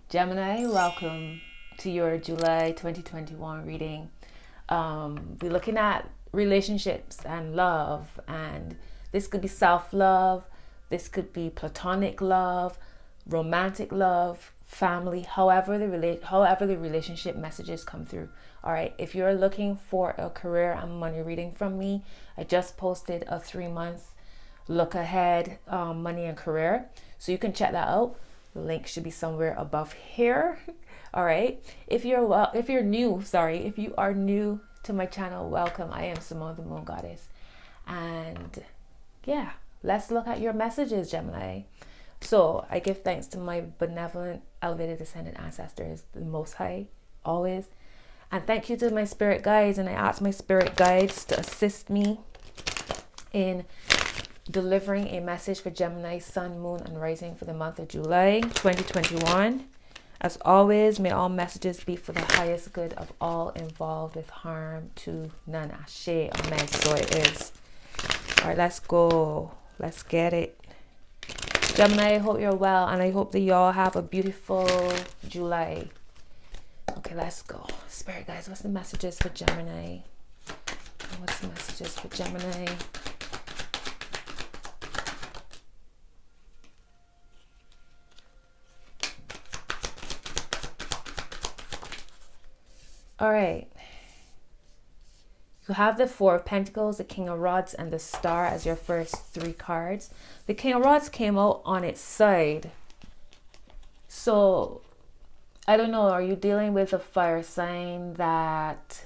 Gemini, welcome to your July 2021 reading. We're looking at relationships and love, and this could be self-love, this could be platonic love, romantic love, family, however the relationship messages come through. All right, if you're looking for a career and money reading from me, I just posted a 3-month look ahead, money and career, so you can check that out. The link should be somewhere above here. All right, if you are new to my channel, welcome. I am Simone, the Moon Goddess, and yeah, let's look at your messages, Gemini. So I give thanks to my benevolent, elevated, ascended ancestors, the Most High, always. And thank you to my spirit guides. And I ask my spirit guides to assist me in delivering a message for Gemini, Sun, Moon, and Rising for the month of July 2021. As always, may all messages be for the highest good of all involved, with harm to none. Ashe, amen. So it is. All right, let's go. Let's get it. Gemini, I hope you're well, and I hope that y'all have a beautiful July. Okay, let's go. Spirit guys, what's the messages for Gemini? What's the messages for Gemini? All right. You have the Four of Pentacles, the King of Rods, and the Star as your first 3 cards. The King of Rods came out on its side. So, I don't know, are you dealing with a fire sign that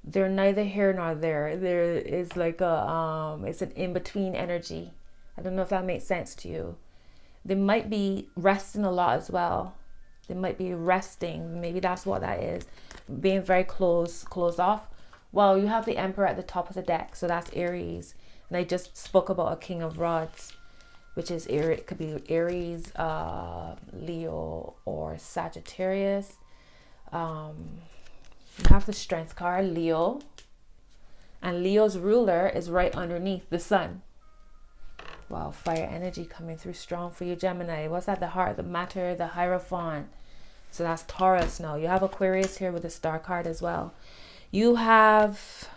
they're neither here nor there? There is like a, it's an in-between energy. I don't know if that makes sense to you. They might be resting a lot as well. They might be resting. Maybe that's what that is. Being very closed off. Well, you have the Emperor at the top of the deck. So that's Aries. And I just spoke about a King of Rods, which is Aries. It could be Aries, Leo, or Sagittarius. You have the Strength card, Leo. And Leo's ruler is right underneath the Sun. Wow, fire energy coming through strong for you, Gemini. What's at the heart, the matter, the Hierophant? So that's Taurus now. You have Aquarius here with the Star card as well. You have,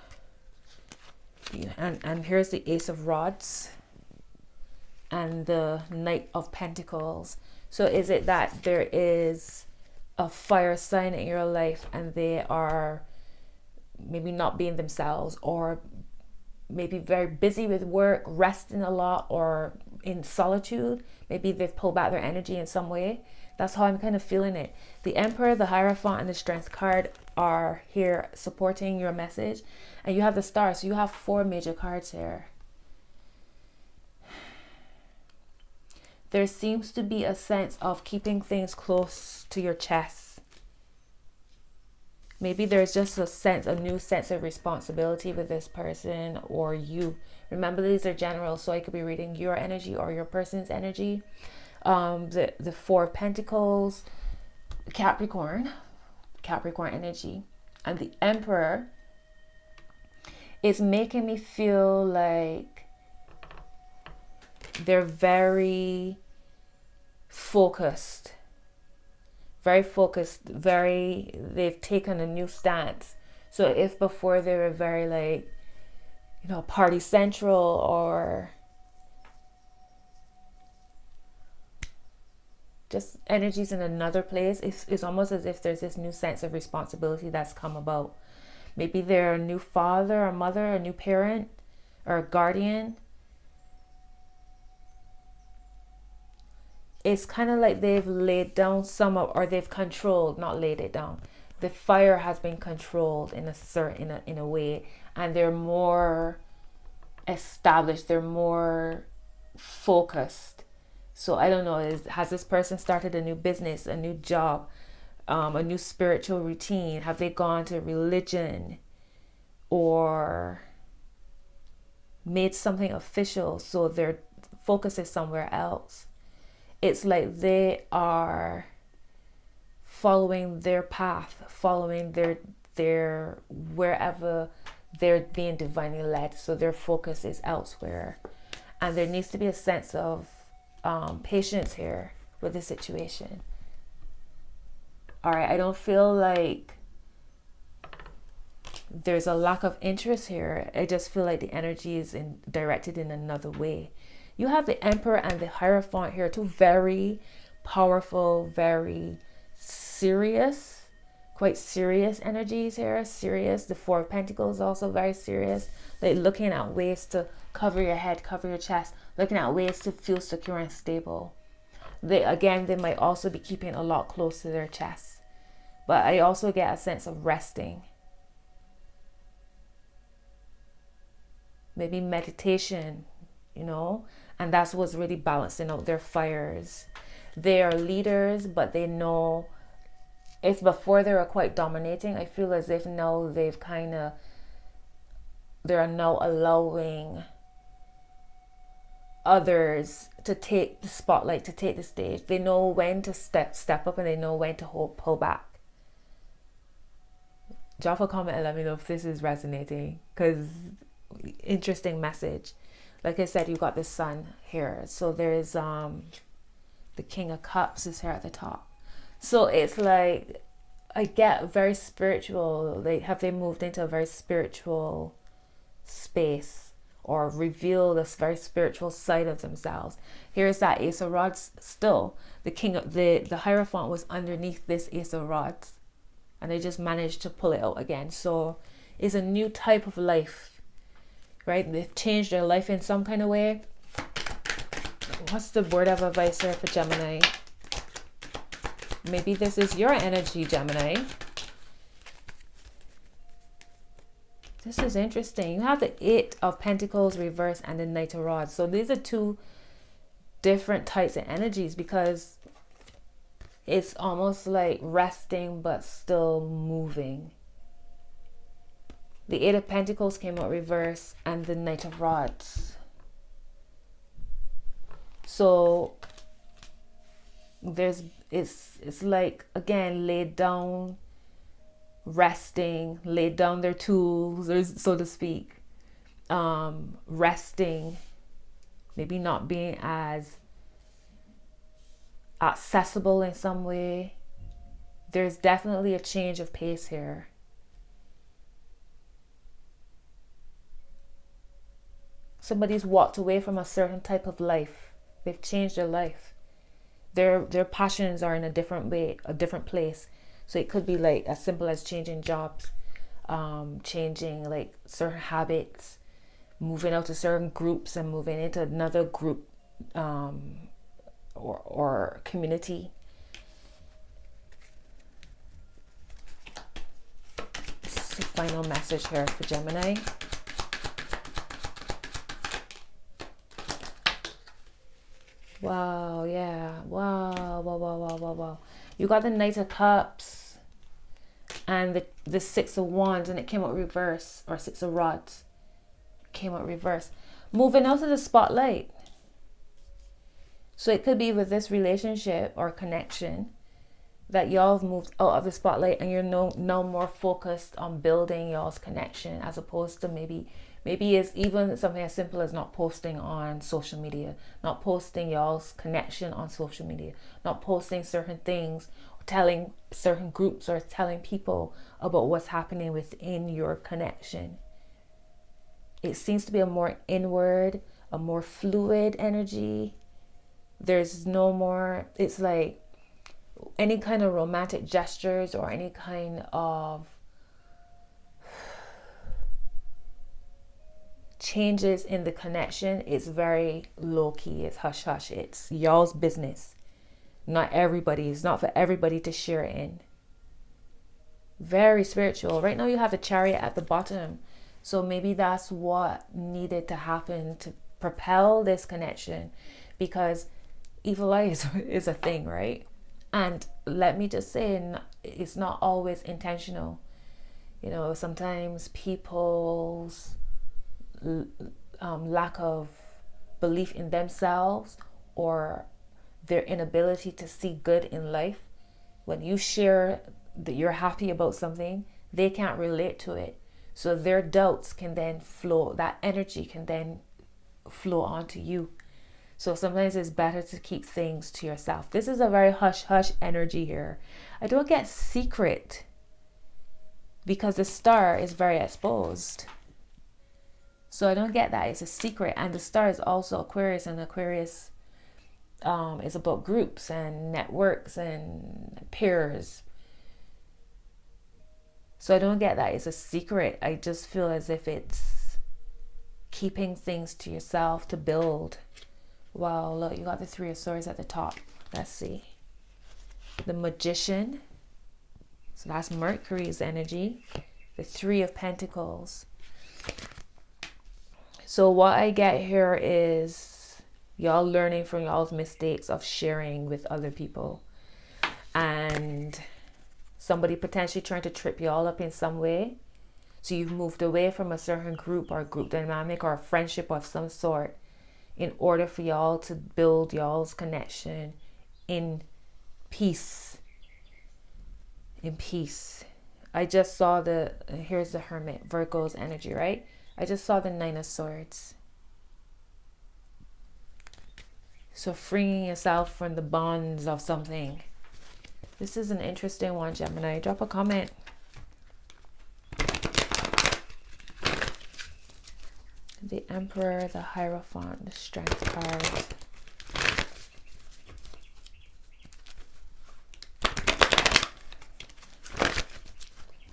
and here's the Ace of Rods and the Knight of Pentacles. So is it that there is a fire sign in your life and they are maybe not being themselves, or maybe very busy with work, resting a lot, or in solitude? Maybe they've pulled back their energy in some way. That's how I'm kind of feeling it. The Emperor, the Hierophant, and the Strength card are here supporting your message. And you have the Star, so you have 4 major cards here. There seems to be a sense of keeping things close to your chest. Maybe there's just a new sense of responsibility with this person or you. Remember, these are general, so I could be reading your energy or your person's energy. The Four of Pentacles, Capricorn energy, and the Emperor is making me feel like they're very focused. They've taken a new stance. So if before they were very like, party central, or just energies in another place, it's almost as if there's this new sense of responsibility that's come about. Maybe they're a new father or mother, a new parent, or a guardian. It's kind of like they've laid down or they've controlled, not laid it down. The fire has been controlled in a way, and they're more established, they're more focused. So I don't know, has this person started a new business, a new job, a new spiritual routine? Have they gone to religion or made something official so their focus is somewhere else? It's like they are following their path, following their wherever they're being divinely led. So their focus is elsewhere. And there needs to be a sense of patience here with the situation. All right, I don't feel like there's a lack of interest here. I just feel like the energy is directed in another way. You have the Emperor and the Hierophant here, two very powerful, very serious, quite serious energies here. Serious. The Four of Pentacles also very serious. Like looking at ways to cover your head, cover your chest, looking at ways to feel secure and stable. They might also be keeping a lot close to their chest. But I also get a sense of resting. Maybe meditation, and that's what's really balancing out their fires. They are leaders, but they know, if before they were quite dominating, I feel as if now they're now allowing others to take the spotlight, to take the stage. They know when to step up, and they know when to pull back. Drop a comment and let me know if this is resonating, because interesting message. Like I said, you got the Sun here, so there's the King of Cups is here at the top. So it's like, I get very spiritual. Have they moved into a very spiritual space, or reveal this very spiritual side of themselves? Here's that Ace of Rods. Still, the Hierophant was underneath this Ace of Rods, and they just managed to pull it out again. So it's a new type of life, right? They've changed their life in some kind of way. What's the word of advice here for Gemini? Maybe this is your energy, Gemini. This is interesting. You have the Eight of Pentacles reverse and the Knight of Rods. So these are two different types of energies, because it's almost like resting but still moving. The Eight of Pentacles came out reverse and the Knight of Rods. So it's like, again, laid down, resting, laid down their tools, so to speak, resting, maybe not being as accessible in some way. There's definitely a change of pace here. Somebody's walked away from a certain type of life. They've changed their life. Their passions are in a different way, a different place. So it could be like as simple as changing jobs, changing like certain habits, moving out to certain groups and moving into another group or community. This is the final message here for Gemini. Wow, yeah. Wow. You got the Knight of Cups and the Six of Wands, and it came out reverse, or Six of Rods came out reverse. Moving out to the spotlight. So it could be with this relationship or connection that y'all have moved out of the spotlight, and you're now more focused on building y'all's connection, as opposed to maybe it's even something as simple as not posting on social media, not posting y'all's connection on social media, not posting certain things, telling certain groups or telling people about what's happening within your connection. It seems to be a more inward, a more fluid energy. There's no more, it's like any kind of romantic gestures or any kind of changes in the connection. It's very low-key, it's hush-hush, it's y'all's business. Not everybody's, not for everybody to share in. Very spiritual. Right now you have the Chariot at the bottom. So maybe that's what needed to happen to propel this connection, because evil eye is a thing, right? And let me just say, it's not always intentional. Sometimes people's lack of belief in themselves or their inability to see good in life, when you share that you're happy about something, they can't relate to it. So their doubts can then flow, that energy can then flow onto you. So sometimes it's better to keep things to yourself. This is a very hush-hush energy here. I don't get secret because the star is very exposed. So I don't get that it's a secret. And the star is also Aquarius, and Aquarius is about groups and networks and peers. So I don't get that it's a secret. I just feel as if it's keeping things to yourself to build. Well, look, you got the Three of Swords at the top. Let's see. The Magician. So that's Mercury's energy. The Three of Pentacles. So what I get here is y'all learning from y'all's mistakes of sharing with other people. And somebody potentially trying to trip y'all up in some way. So you've moved away from a certain group or group dynamic or a friendship of some sort in order for y'all to build y'all's connection in peace. In peace. I just saw here's the Hermit, Virgo's energy, right? I just saw the Nine of Swords. So freeing yourself from the bonds of something. This is an interesting one, Gemini. Drop a comment. The Emperor, the Hierophant, the Strength card.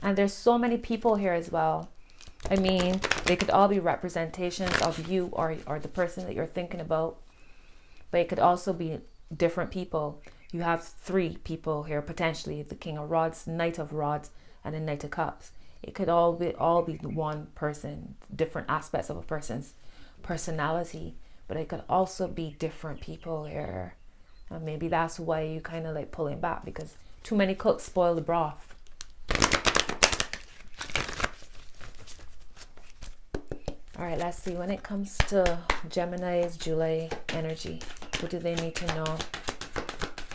And there's so many people here as well. I mean, they could all be representations of you or the person that you're thinking about. But it could also be different people. You have three people here, potentially. The King of Rods, Knight of Rods, and the Knight of Cups. It could all be one person, different aspects of a person's personality. But it could also be different people here. And maybe that's why you kind of like pulling back, because too many cooks spoil the broth. All right, let's see. When it comes to Gemini's July energy, what do they need to know?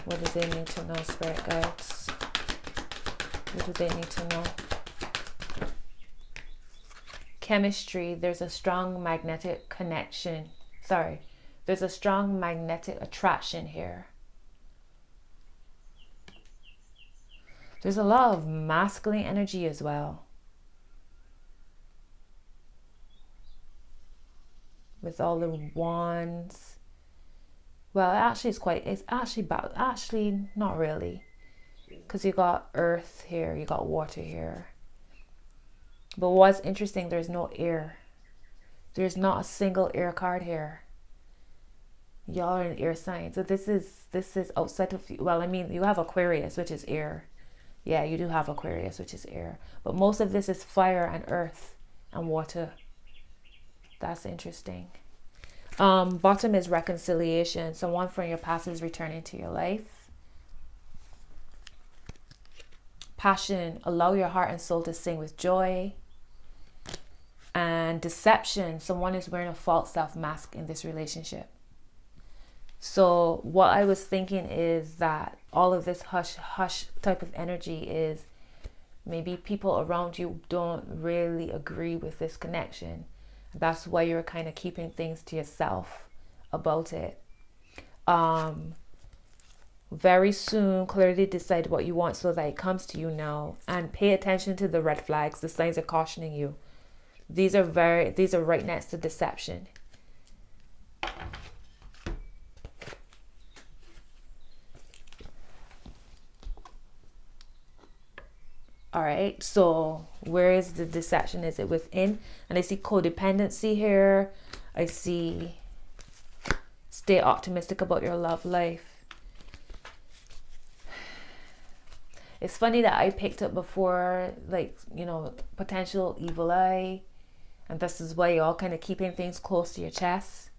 What do they need to know, Spirit Guides? What do they need to know? Chemistry. There's a strong magnetic connection. Sorry. There's a strong magnetic attraction here. There's a lot of masculine energy as well. With all the wands. Well, it's actually not really. Because you got earth here, you got water here. But what's interesting, there's no air. There's not a single air card here. Y'all are an air sign. So this is outside of, well, I mean, you have Aquarius, which is air. Yeah, you do have Aquarius, which is air. But most of this is fire and earth and water. That's interesting. Bottom is reconciliation. Someone from your past is returning to your life. Passion. Allow your heart and soul to sing with joy. And deception. Someone is wearing a false self mask in this relationship. So what I was thinking is that all of this hush hush type of energy is maybe people around you don't really agree with this connection. That's why you're kind of keeping things to yourself about it. Very soon, clearly decide what you want so that it comes to you now. And pay attention to the red flags. The signs are cautioning you. These are right next to deception. All right, so where is the deception? Is it within? And I see codependency here. I see stay optimistic about your love life. It's funny that I picked up before, like, you know, potential evil eye. And this is why you're all kind of keeping things close to your chest.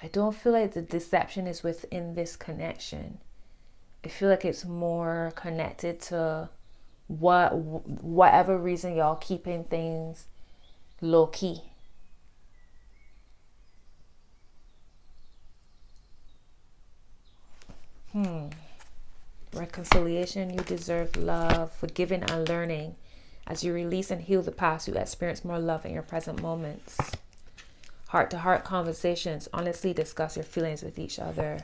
I don't feel like the deception is within this connection. I feel like it's more connected to whatever reason y'all keeping things low key. Reconciliation. You deserve love, forgiving and learning. As you release and heal the past, you experience more love in your present moments. Heart-to-heart conversations. Honestly discuss your feelings with each other.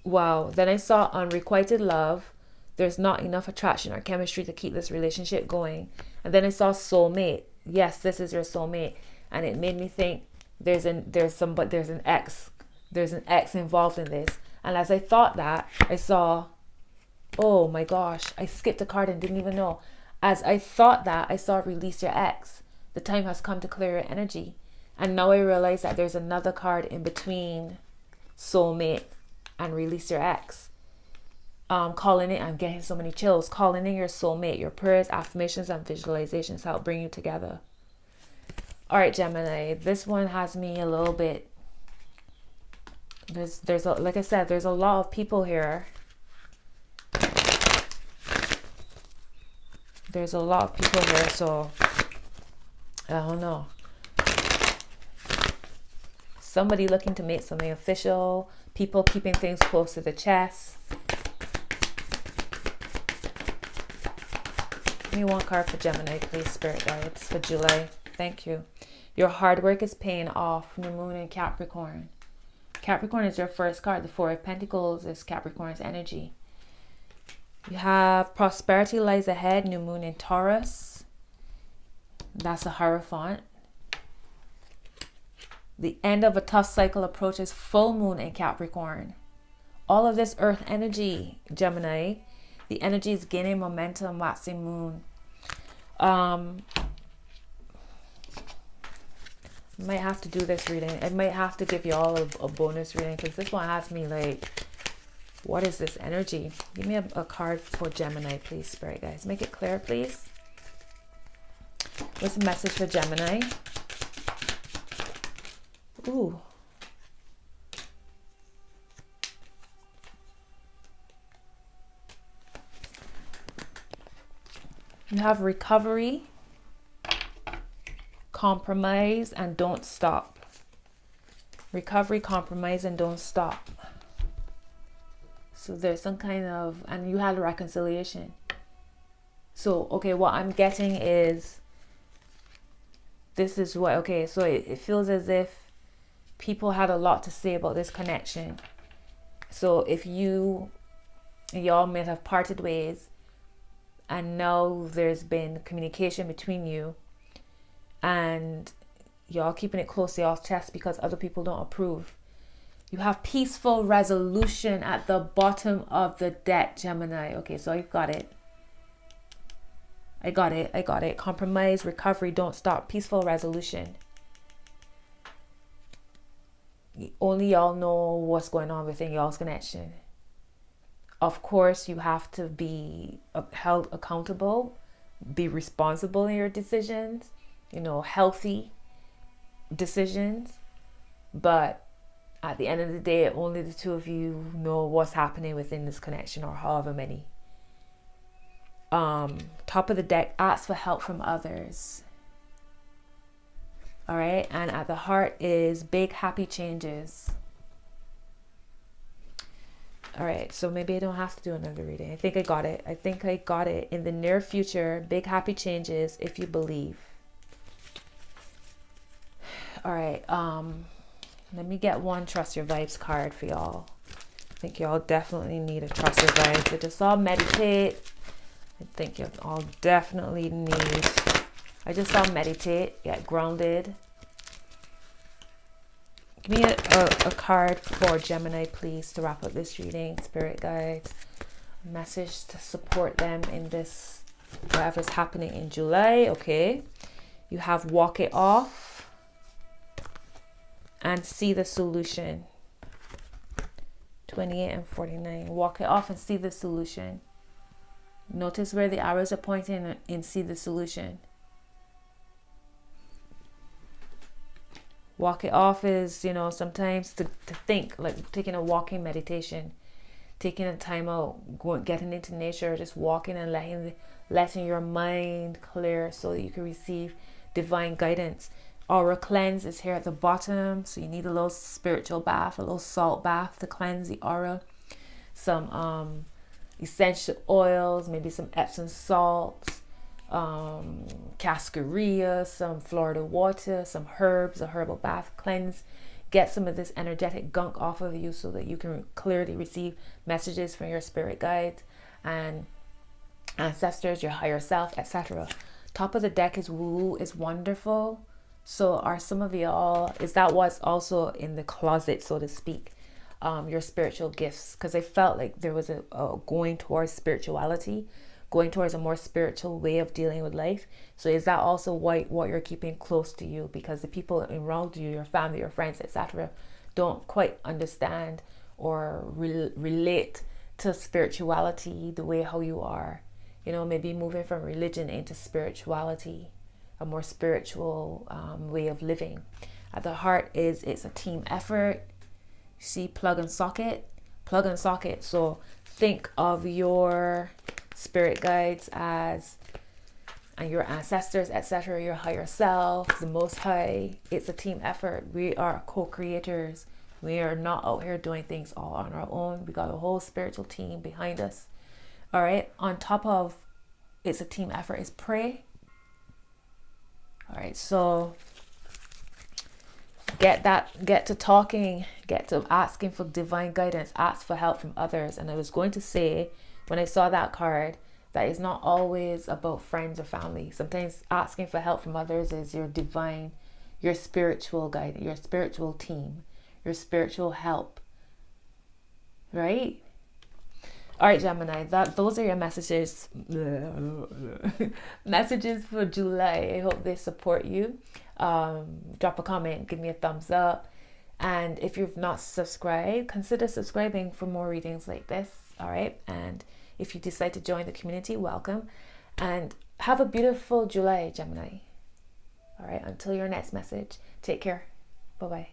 Wow. Then I saw unrequited love. There's not enough attraction or chemistry to keep this relationship going. And then I saw soulmate. Yes, this is your soulmate. And it made me think there's an ex involved in this. And as I thought that, I saw, oh my gosh, I skipped a card and didn't even know. As I thought that, I saw release your ex. The time has come to clear your energy. And now I realize that there's another card in between soulmate and release your ex. Calling it, I'm getting so many chills. Calling in your soulmate. Your prayers, affirmations, and visualizations help bring you together. All right, Gemini. This one has me a little bit. There's like I said, there's a lot of people here. There's a lot of people here, so I don't know. Somebody looking to make something official. People keeping things close to the chest. Give me one card for Gemini, please, Spirit Guides, for July. Thank you. Your hard work is paying off. New Moon in Capricorn. Capricorn is your first card. The Four of Pentacles is Capricorn's energy. You have prosperity lies ahead. New Moon in Taurus. That's a Hierophant. The end of a tough cycle approaches. Full Moon in Capricorn. All of this earth energy, Gemini. The energy is gaining momentum. Waxing Moon. Might have to do this reading. I might have to give you all a bonus reading because this one has me like, what is this energy? Give me a card for Gemini, please, Spirit Guys. Make it clear, please. What's the message for Gemini? Ooh. You have recovery, compromise, and don't stop. Recovery, compromise, and don't stop. So there's some kind of, and you had a reconciliation. So, okay, what I'm getting is, this is what, okay, so it feels as if people had a lot to say about this connection. So if y'all may have parted ways, and now there's been communication between you, and y'all keeping it close to y'all's chest because other people don't approve. You have peaceful resolution at the bottom of the deck, Gemini. Okay, so you've got it. I got it. Compromise, recovery, don't stop, peaceful resolution. Only y'all know what's going on within y'all's connection. Of course, you have to be held accountable, be responsible in your decisions, healthy decisions. But at the end of the day, only the two of you know what's happening within this connection, or however many. Top of the deck, ask for help from others. All right, and at the heart is big happy changes. All right, so maybe I don't have to do another reading. I think I got it. In the near future, big happy changes if you believe. All right, let me get one Trust Your Vibes card for y'all. I think y'all definitely need a Trust Your Vibes. I just saw meditate. I think you all definitely need. I just saw meditate, get grounded. Give me a card for Gemini, please, to wrap up this reading. Spirit guides, a message to support them in this, whatever's happening in July. Okay. You have walk it off and see the solution. 28 and 49. Walk it off and see the solution. Notice where the arrows are pointing and see the solution. Walk it off is, sometimes to think, like taking a walking meditation, taking a time out, getting into nature, just walking and letting your mind clear so that you can receive divine guidance. Aura cleanse is here at the bottom, so you need a little spiritual bath, a little salt bath to cleanse the aura. Some essential oils, maybe some Epsom salts, cascarilla, some Florida water, some herbs, a herbal bath cleanse. Get some of this energetic gunk off of you so that you can clearly receive messages from your spirit guides and ancestors, your higher self, etc. Top of the deck is woo, is wonderful. So are some of y'all, is that what's also in the closet, so to speak? Your spiritual gifts, because I felt like there was a going towards spirituality, going towards a more spiritual way of dealing with life. So is that also what you're keeping close to you? Because the people around you, your family, your friends, etc., don't quite understand or relate to spirituality the way how you are. You know, maybe moving from religion into spirituality, a more spiritual way of living. At the heart is, it's a team effort. See, plug and socket. So think of your spirit guides as, and your ancestors, etc., your higher self, the most high. It's a team effort. We are co-creators. We are not out here doing things all on our own. We got a whole spiritual team behind us. All right, on top of it's a team effort is pray. All right, so get to talking, get to asking for divine guidance, ask for help from others. And I was going to say, when I saw that card, that it's not always about friends or family. Sometimes asking for help from others is your divine, your spiritual guide, your spiritual team, your spiritual help, right? All right, Gemini, those are your messages. Messages for July. I hope they support you. Drop a comment, give me a thumbs up. And if you've not subscribed, consider subscribing for more readings like this. All right. And if you decide to join the community, welcome. And have a beautiful July, Gemini. All right. Until your next message. Take care. Bye-bye.